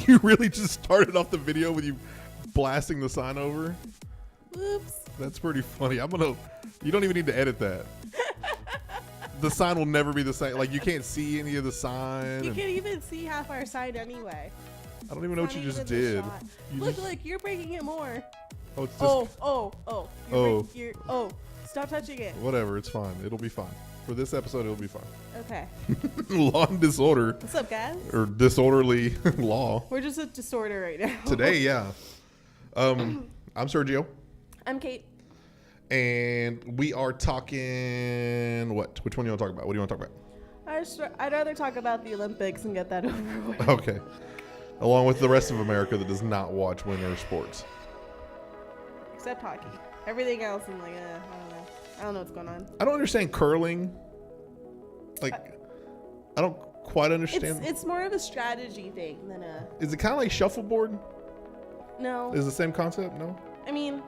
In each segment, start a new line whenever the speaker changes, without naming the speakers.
You really just started off the video with you blasting the sign over?
Whoops.
That's pretty funny. You don't even need to edit that. The sign will never be the same. Like, you can't see any of the sign.
You can't even see half our side anyway.
I don't even know what you just
Not even
did.
the shot.
You
Look,
just,
you're breaking it more.
oh, it's just,
Stop touching it.
whatever, it's fine. It'll be fine. For this episode, it'll be fine.
Okay.
Law and disorder.
What's up, guys?
Or disorderly law.
We're just a disorder right now.
Today, yeah. I'm Sergio.
I'm Kate.
And we are talking what? Which one do you want to talk about? What do you want to talk about?
I'd rather talk about the Olympics and get that over with.
Okay. Along with the rest of America that does not watch winter sports.
Except hockey. Everything else, I'm like, I don't know. I don't know what's going on.
I don't understand curling. Like, I don't quite understand.
It's more of a strategy thing than a...
Is it kind of like shuffleboard?
No.
Is it the same concept? No?
I mean,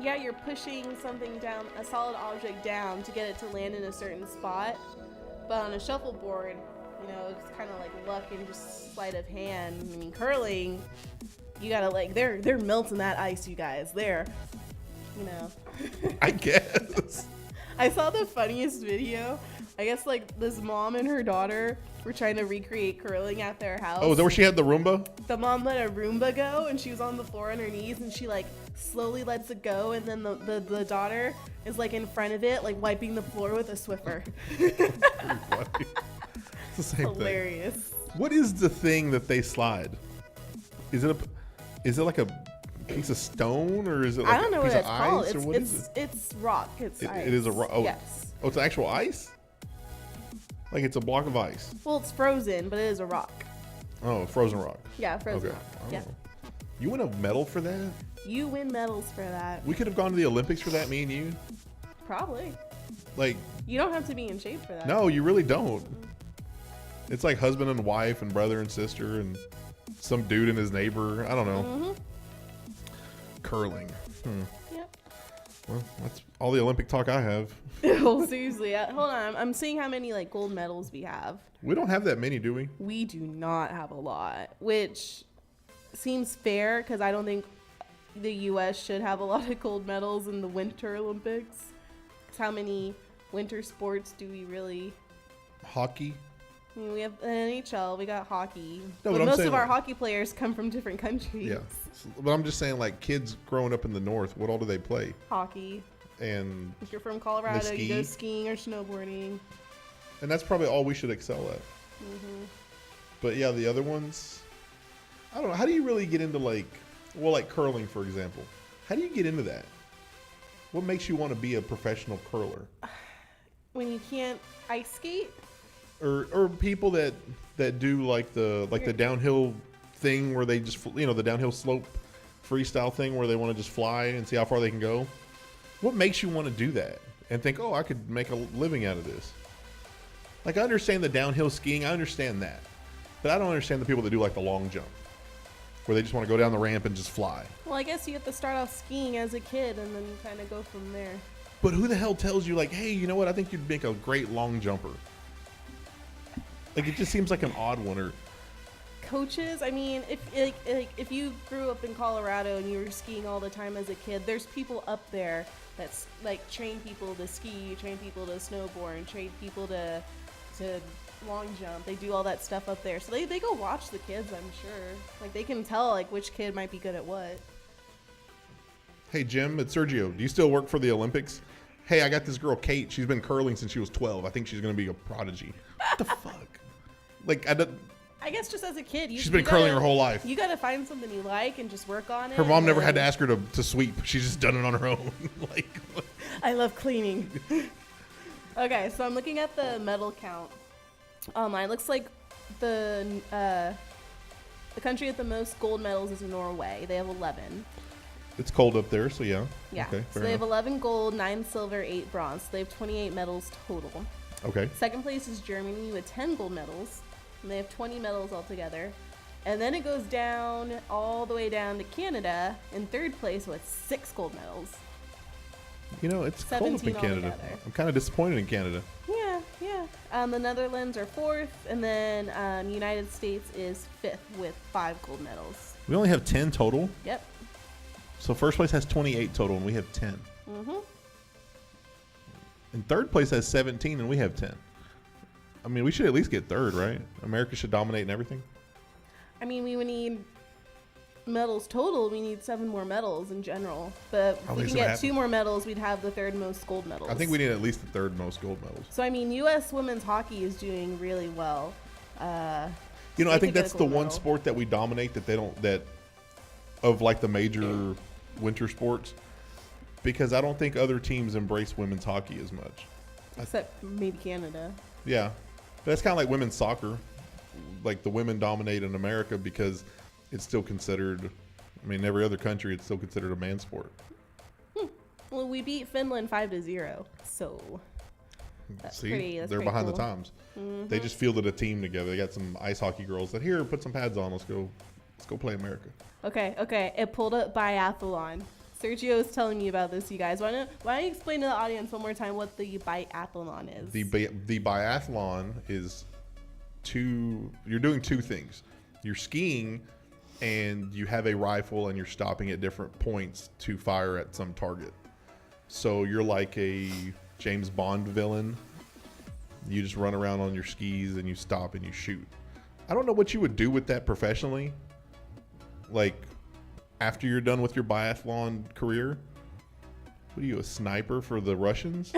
yeah, you're pushing something down, a solid object down to get it to land in a certain spot. But on a shuffleboard, it's kind of like luck and just sleight of hand. I mean, curling, you gotta they're melting that ice, you guys.
I guess.
I saw the funniest video. I guess this mom and her daughter were trying to recreate curling at their house.
Oh, is that where she had the Roomba?
The mom let a Roomba go, and she was on the floor on her knees, and she slowly lets it go, and then the daughter is in front of it, wiping the floor with a Swiffer.
It's the same
Hilarious.
thing. What is the thing that they slide? Is it like a piece of stone, or is it like
I don't know
a piece
what
of
it's called.
ice, or what is it?
It's rock. It's ice.
It is a rock. Oh,
yes.
Oh, it's actual ice? Like it's a block of ice.
Well, it's frozen, but it is a rock.
Oh, frozen rock.
Yeah, frozen
Okay.
rock.
Oh.
Yeah.
You win a medal for that?
You win medals for that.
We could have gone to the Olympics for that, me and you.
Probably.
Like,
You don't have to be in shape for that.
no, you really don't. It's like husband and wife and brother and sister and some dude and his neighbor. I don't know.
Mm-hmm.
Curling.
Yep.
Well, that's all the Olympic talk I have.
Oh, seriously. Hold on. I'm seeing how many gold medals we have.
We don't have that many, do we?
We do not have a lot, which seems fair because I don't think the U.S. should have a lot of gold medals in the Winter Olympics. 'Cause how many winter sports do we really?
Hockey.
I mean, we have NHL, we got hockey.
No,
but
but I'm
most
saying,
of our hockey players come from different countries.
Yeah. But I'm just saying, kids growing up in the North, what all do they play?
Hockey.
And
If you're from Colorado,
They
you go
ski?
skiing or snowboarding.
that's probably all we should excel at.
Mm-hmm.
But yeah, the other ones, I don't know. How do you really get into curling, for example? How do you get into that? What makes you want to be a professional curler?
When you can't ice skate?
Or people that do the downhill thing where they just the downhill slope freestyle thing where they want to just fly and see how far they can go. What makes you want to do that and think, oh, I could make a living out of this? I understand the downhill skiing, I understand that, but I don't understand the people that do the long jump where they just want to go down the ramp and just fly.
Well, I guess you have to start off skiing as a kid and then kind of go from there.
But who the hell tells you hey, you know what? I think you'd make a great long jumper. It just seems like an odd one. Or
coaches, I mean, if you grew up in Colorado and you were skiing all the time as a kid, there's people up there that's train people to ski, train people to snowboard, train people to long jump. They do all that stuff up there, so they go watch the kids. I'm sure they can tell which kid might be good at what.
Hey Jim, it's Sergio. Do you still work for the Olympics? Hey, I got this girl Kate. She's been curling since she was 12. I think she's gonna be a prodigy. What the fuck?
I guess just as a kid,
she's been curling her whole life.
You gotta find something you like and just work on it.
Her mom never had to ask her to sweep. She's just done it on her own.
I love cleaning. Okay, so I'm looking at the medal count. It looks like the country with the most gold medals is Norway. They have 11.
It's cold up there, so yeah.
Yeah.
Okay,
So they have 11 gold, 9 silver, 8 bronze. So they have 28 medals total.
Okay.
Second place is Germany with 10 gold medals. And they have 20 medals altogether. And then it goes down, all the way down to Canada in third place with 6 gold medals.
It's cold up in Canada.
altogether.
I'm kind of disappointed in Canada.
Yeah, Yeah. The Netherlands are 4th, and then United States is 5th with 5 gold medals.
We only have 10 total.
Yep.
So first place has 28 total, and we have 10.
Mm-hmm.
And third place has 17, and we have 10. I mean, we should at least get third, right? America should dominate in everything.
I mean, we would need medals total. We need 7 more medals in general. But if we can get 2 more medals, we'd have the 3rd most gold medals.
I think we need at least the 3rd most gold medals.
So, I mean, U.S. women's hockey is doing really well.
You know, I think that's the one sport that we dominate that they don't, that of like the major winter sports, because I don't think other teams embrace women's hockey as much.
Except maybe Canada.
Yeah. But that's kind of like women's soccer. Like the women dominate in America because it's still considered, I mean, in every other country, it's still considered a man's sport.
Well, we beat Finland 5-0, so that's
See, they're
pretty
behind
cool.
the times.
Mm-hmm.
They just fielded a team together. They got some ice hockey girls that, here, put some pads on. Let's go play America.
Okay. It pulled up biathlon. Sergio is telling me about this, you guys. Why don't you explain to the audience one more time what the biathlon is?
The biathlon is you're doing 2 things. You're skiing and you have a rifle and you're stopping at different points to fire at some target. So you're like a James Bond villain. You just run around on your skis and you stop and you shoot. I don't know what you would do with that professionally. Like, after you're done with your biathlon career, what are you, a sniper for the Russians?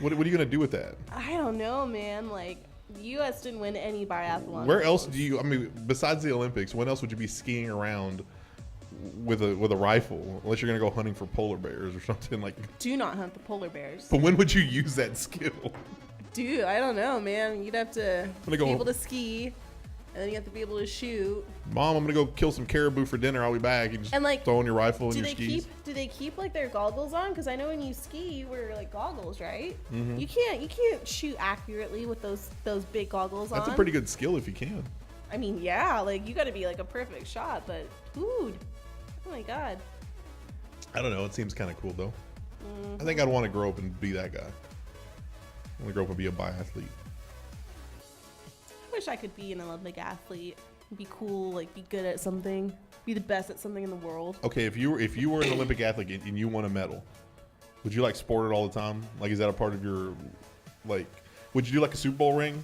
What are you going to do with that?
I don't know, man. Like, the U.S. didn't win any biathlon.
Where else do you, I mean, besides the Olympics, when else would you be skiing around with a rifle? Unless you're going to go hunting for polar bears or something like.
Do not hunt the polar bears.
But when would you use that skill?
Dude, I don't know, man. You'd have to be
go,
able to ski, and then you have to be able to shoot.
Mom, I'm gonna go kill some caribou for dinner. I'll be back. You just
like,
throw on your rifle and your skis.
Do they keep like their goggles on? Because I know when you ski, you wear like goggles, right?
Mm-hmm.
You can't shoot accurately with those big goggles on.
That's a pretty good skill if you can.
I mean, yeah, like you got to be like a perfect shot, but dude, oh my god.
I don't know. It seems kind of cool though. I think I'd want to grow up and be that guy. I want to grow up and be a biathlete.
I wish I could be an Olympic athlete. Be cool, like be good at something, be the best at something in the world.
Okay, if you were an Olympic athlete and you won a medal, would you like sport it all the time? Like, is that a part of your, like, would you do like a Super Bowl ring?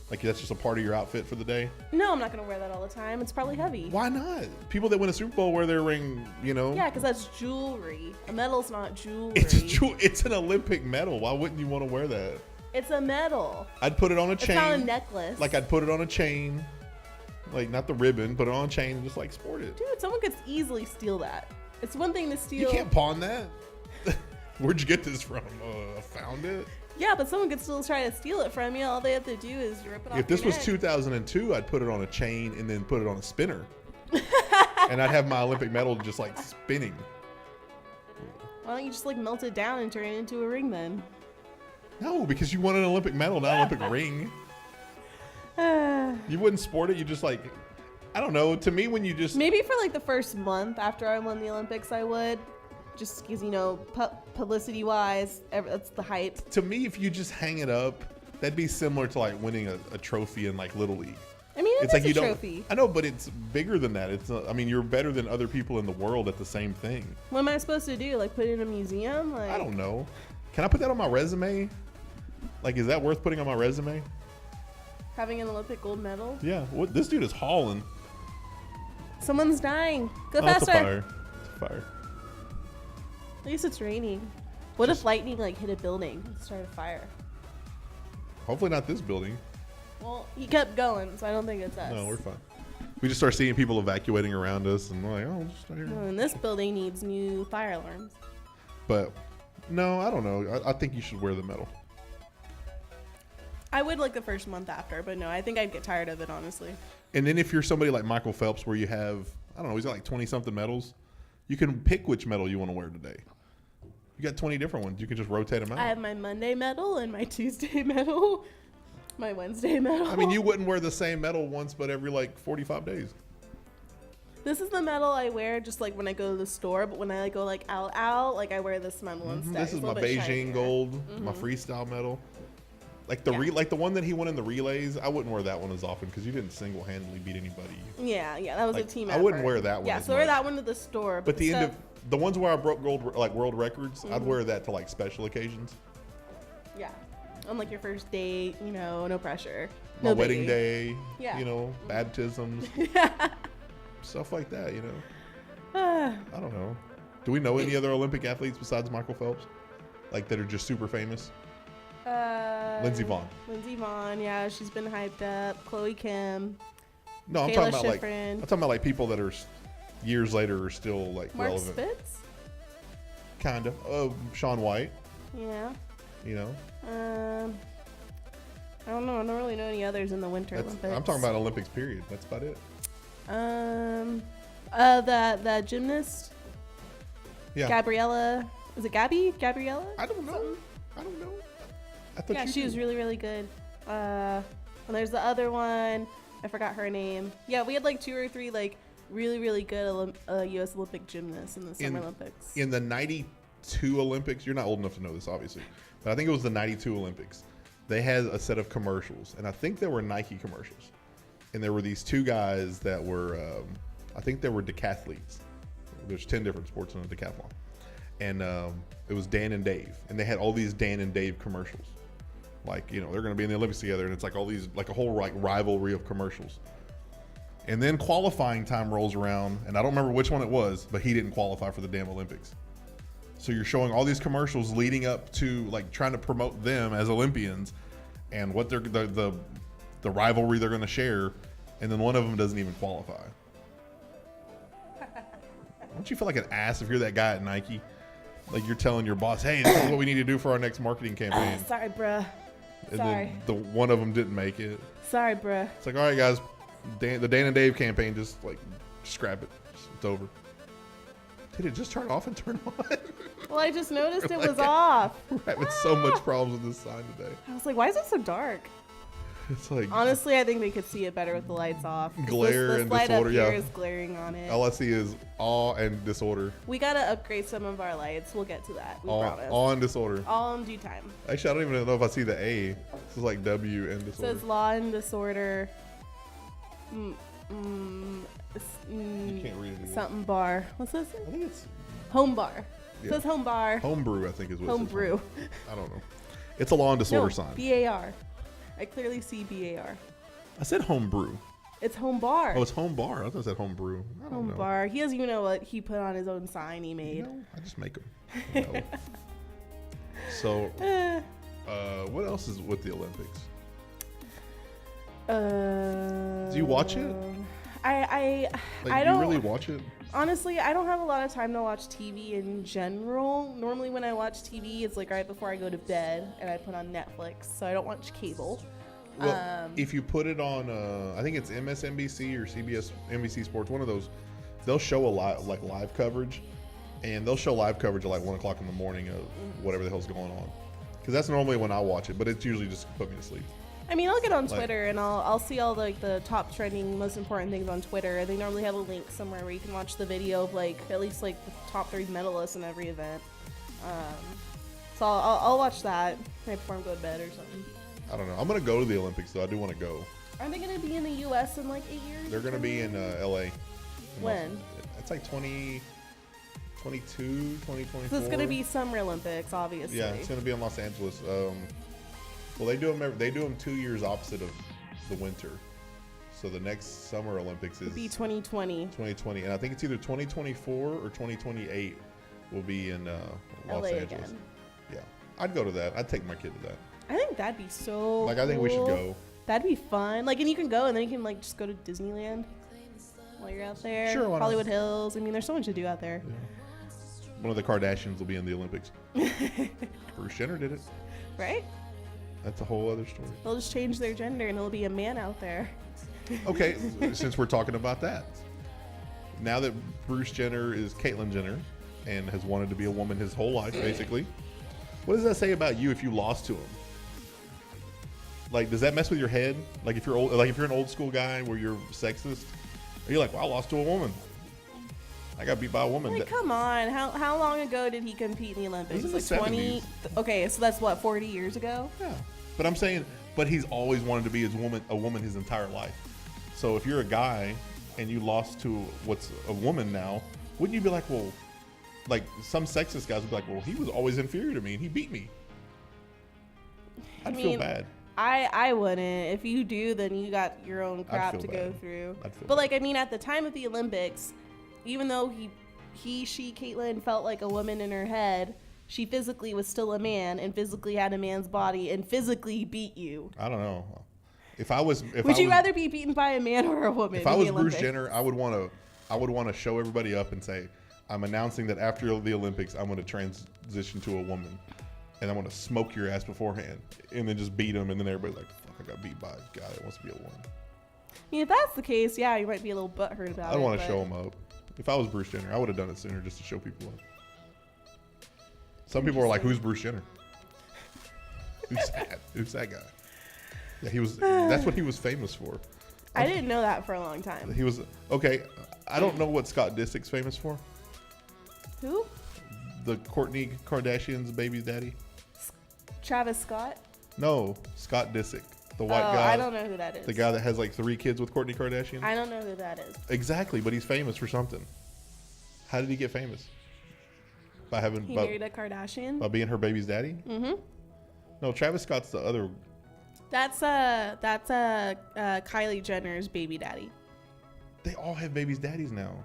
Like that's just a part of your outfit for the day?
No, I'm not gonna wear that all the time. It's probably heavy.
Why not? People that win a Super Bowl wear their ring, you know.
Yeah, because that's jewelry. A medal's not jewelry.
It's an Olympic medal. Why wouldn't you want to wear that?
It's a medal.
I'd put it on a chain.
It's not a necklace.
Like I'd put it on a chain. Like not the ribbon, put it on a chain and just like sport it.
Dude, someone could easily steal that. It's one thing to steal.
You can't pawn that. Where'd you get this from? Found it?
Yeah, but someone could still try to steal it from you. All they have to do is rip it off.
If this
your
was
neck.
2002, I'd put it on a chain and then put it on a spinner. And I'd have my Olympic medal just like spinning.
Why don't you just like melt it down and turn it into a ring then?
No, because you won an Olympic medal, not an Olympic ring. You wouldn't sport it. You just like, I don't know. To me, when you just
maybe for like the first month after I won the Olympics, I would, just because publicity wise, that's the hype.
To me, if you just hang it up, that'd be similar to like winning a trophy in like Little League.
I mean, it's like
you
trophy.
I know, but it's bigger than that. It's I mean, you're better than other people in the world at the same thing.
What am I supposed to do? Like put it in a museum? Like
I don't know. Can I put that on my resume? Like, is that worth putting on my resume?
Having an Olympic gold medal?
Yeah. What this dude is hauling.
Someone's dying. Go
It's
faster.
a fire. It's a fire.
At least it's raining. What if lightning like hit a building and started a fire?
Hopefully not this building.
Well, he kept going, so I don't think it's us.
No, we're fine. We just start seeing people evacuating around us, and we're like, oh, we'll just stay here.
Well, and this building needs new fire alarms.
But no, I don't know. I think you should wear the medal.
I would like the first month after, but no, I think I'd get tired of it, honestly.
And then if you're somebody like Michael Phelps, where you have, I don't know, he's got like 20-something medals, you can pick which medal you want to wear today. You got 20 different ones. You can just rotate them out.
I have my Monday medal and my Tuesday medal, my Wednesday medal.
I mean, you wouldn't wear the same medal once, but every like 45 days.
This is the medal I wear just like when I go to the store, but when I go like out, like I wear this medal instead.
This is my Beijing gold, my freestyle medal. Like like the one that he won in the relays, I wouldn't wear that one as often because you didn't single-handedly beat anybody.
Yeah, that was
like,
a team
I
effort.
wouldn't wear that one.
Yeah, so wear that one to the store.
But the end of the ones where I broke world records,
Mm-hmm.
I'd wear that to like special occasions.
Yeah, on like your first date, no pressure.
My
No
wedding
biggie.
day,
Yeah.
baptisms, stuff like that. I don't know. Do we know any other Olympic athletes besides Michael Phelps, like that are just super famous? Lindsey Vonn.
Lindsey Vonn, yeah, she's been hyped up. Chloe Kim.
No, I'm
Kayla
talking about
Schifrin.
like people that are years later are still like
Mark
relevant.
Spitz.
Kind of. Shaun White.
Yeah. I don't know. I don't really know any others in the Winter Olympics.
I'm talking about Olympics. Period. That's about it.
That gymnast.
Yeah.
Gabriella. Is it Gabby? Gabriella?
I don't know.
Something?
I don't know. I thought
Yeah, she was really, really good. And there's the other one. I forgot her name. Yeah, we had like 2 or 3 like really, really good U.S. Olympic gymnasts in the Summer Olympics.
In the 92 Olympics, you're not old enough to know this, obviously, but I think it was the 92 Olympics. They had a set of commercials, and I think they were Nike commercials. And there were these 2 guys that were, I think they were decathletes. There's 10 different sports in a decathlon. And it was Dan and Dave. And they had all these Dan and Dave commercials. Like, they're going to be in the Olympics together, and it's like all these, like a whole like rivalry of commercials. And then qualifying time rolls around, and I don't remember which one it was, but he didn't qualify for the damn Olympics. So you're showing all these commercials leading up to like trying to promote them as Olympians and what they're the rivalry they're going to share, and then one of them doesn't even qualify. Don't you feel like an ass if you're that guy at Nike? Like you're telling your boss, "Hey, this is what we need to do for our next marketing campaign."
Sorry, bruh.
And
Sorry.
then the one of them didn't make it.
Sorry, bruh.
It's like, all right, guys, the Dan and Dave campaign, just scrap it. It's over. Did it just turn off and turn on?
Well, I just noticed it
Like,
was off.
We're having so much problems with this sign today.
I was like, why is it so dark?
It's like
Honestly, I think they could see it better with the lights off.
Glare
this
and
light
disorder,
up here
yeah.
is glaring on it.
all I see is awe and disorder.
We gotta upgrade some of our lights. We'll get to that. We promise.
Awe and disorder.
All in due time.
Actually, I don't even know if I see the A. This is like W and
It
disorder.
says law and disorder.
You can't read it anymore.
Something bar. What's this?
I think it's
Home bar. It
Yeah.
says home bar.
homebrew, I think is what it
Home
says.
brew.
I don't know. It's a law and disorder
No,
sign.
BAR. I clearly see BAR.
I said homebrew.
It's home bar.
Oh, it's home bar. I thought it said homebrew. I don't
Home
know.
bar. He doesn't even know what he put on his own sign he made.
No, I just make them. So, what else is with the Olympics? Do you watch it?
I
Like,
I
do you
don't
really watch it?
honestly. I don't have a lot of time to watch TV in general. Normally, when I watch TV, it's like right before I go to bed, and I put on Netflix, so I don't watch cable.
Well, if you put it on, I think it's MSNBC or CBS, NBC Sports, one of those, they'll show a lot like live coverage, and they'll show live coverage at like 1 o'clock in the morning of whatever the hell's going on, because that's normally when I watch it, but it's usually just to put me to sleep.
I mean, I'll get on
Like-
Twitter and I'll see all the top trending, most important things on Twitter. They normally have a link somewhere where you can watch the video of like at least like the top 3 medalists in every event. So I'll watch that right before I go to bed or something.
I don't know. I'm gonna go to the Olympics though. I do want to go.
Are they going to be in the U.S. in like 8 years?
They're gonna be in LA.
When?
It's like 2022, 2024.
So it's going to be Summer Olympics, obviously.
Yeah, it's gonna be in Los Angeles. Well, they do them 2 years opposite of the winter. So the next Summer Olympics is
It'll be 2020.
2020, and I think it's either 2024 or 2028 will be in Los
LA
Angeles.
again.
Yeah, I'd go to that. I'd take my kid to that.
I think that'd be so
Like, I think we should
cool.
go.
That'd be fun. Like, and you can go and then you can like just go to Disneyland while you're out there.
Sure, why not?
Hollywood Hills. I mean, there's so much to do out there.
One of the Kardashians will be in the Olympics. Bruce Jenner did it.
Right?
That's a whole other story.
They'll just change their gender and it'll be a man out there.
Okay, since we're talking about that, now that Bruce Jenner is Caitlyn Jenner and has wanted to be a woman his whole life, basically, what does that say about you if you lost to him? Like, does that mess with your head? Like, if you're old, like if you're an old school guy where you're sexist, are you like, well, I lost to a woman? I got beat by a woman.
Like, come on. How long ago did he compete in the Olympics?
It was in
Like
the
20.
70s.
Okay, so that's what, 40 years ago?
Yeah. But I'm saying, but he's always wanted to be a woman his entire life. So if you're a guy and you lost to what's a woman now, wouldn't you be like, well, like some sexist guys would be like, well, he was always inferior to me and he beat me. I'd feel bad.
I wouldn't. If you do, then you got your own crap to go through. But like, I mean, at the time of the Olympics, even though she, Caitlyn, felt like a woman in her head, she physically was still a man and physically had a man's body and physically beat you.
I don't know. Would
you rather be beaten by a man or a woman?
If I was Bruce Jenner, I would want to show everybody up and say, I'm announcing that after the Olympics, I'm going to transition to a woman. And I'm going to smoke your ass beforehand. And then just beat them. And then everybody's like, fuck, I got beat by a guy that wants to be a woman.
I mean, if that's the case, yeah, you might be a little butthurt about it.
I don't want to show them up. If I was Bruce Jenner, I would have done it sooner just to show people up. Some people are like, who's Bruce Jenner? Who's that guy? Yeah, that's what he was famous for.
I didn't know that for a long time.
He was, okay, I don't know what Scott Disick's famous for.
Who?
The Kourtney Kardashian's baby daddy.
Travis Scott?
No, Scott Disick. The white guy.
I don't know who that is.
The guy that has like 3 kids with Kourtney Kardashian?
I don't know who that is.
Exactly, but he's famous for something. How did he get famous?
He married a Kardashian?
By being her baby's daddy? Mm-hmm. No, Travis Scott's the other.
That's Kylie Jenner's baby daddy.
They all have babies' daddies now.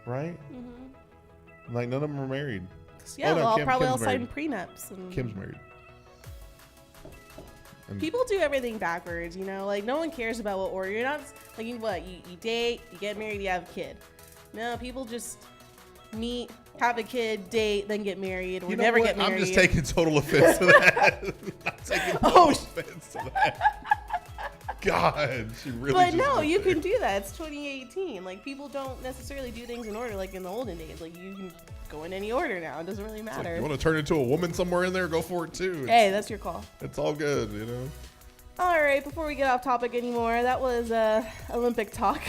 Right? Mm-hmm. Like, none of them are married.
Yeah, well, probably all signed prenups. And
Kim's married. And
people do everything backwards, you know? Like, no one cares about what order. You're not, like, you date, you get married, you have a kid. No, people just meet, have a kid, date, then get married, or never get married.
I'm just taking total offense to that. I'm taking total offense to that. God, she really.
But no, you can do that. It's 2018. Like, people don't necessarily do things in order like in the olden days. Like, you can go in any order now. It doesn't really matter.
Like, you want to turn into a woman somewhere in there? Go for it too.
Hey, that's your call.
It's all good, you know.
All right, before we get off topic anymore, that was Olympic talk.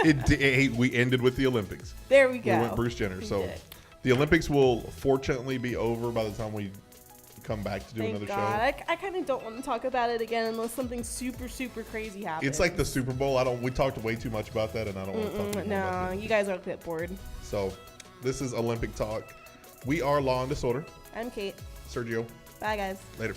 We ended with the Olympics.
There we go.
We went Bruce Jenner. So the Olympics will fortunately be over by the time we come back to do another show.
I kind of don't want to talk about it again unless something super, super crazy happens.
It's like the Super Bowl. We talked way too much about that, and I don't want to talk about
No, you guys are a bit bored.
So this is Olympic Talk. We are Law and Disorder.
I'm Kate.
Sergio.
Bye, guys.
Later.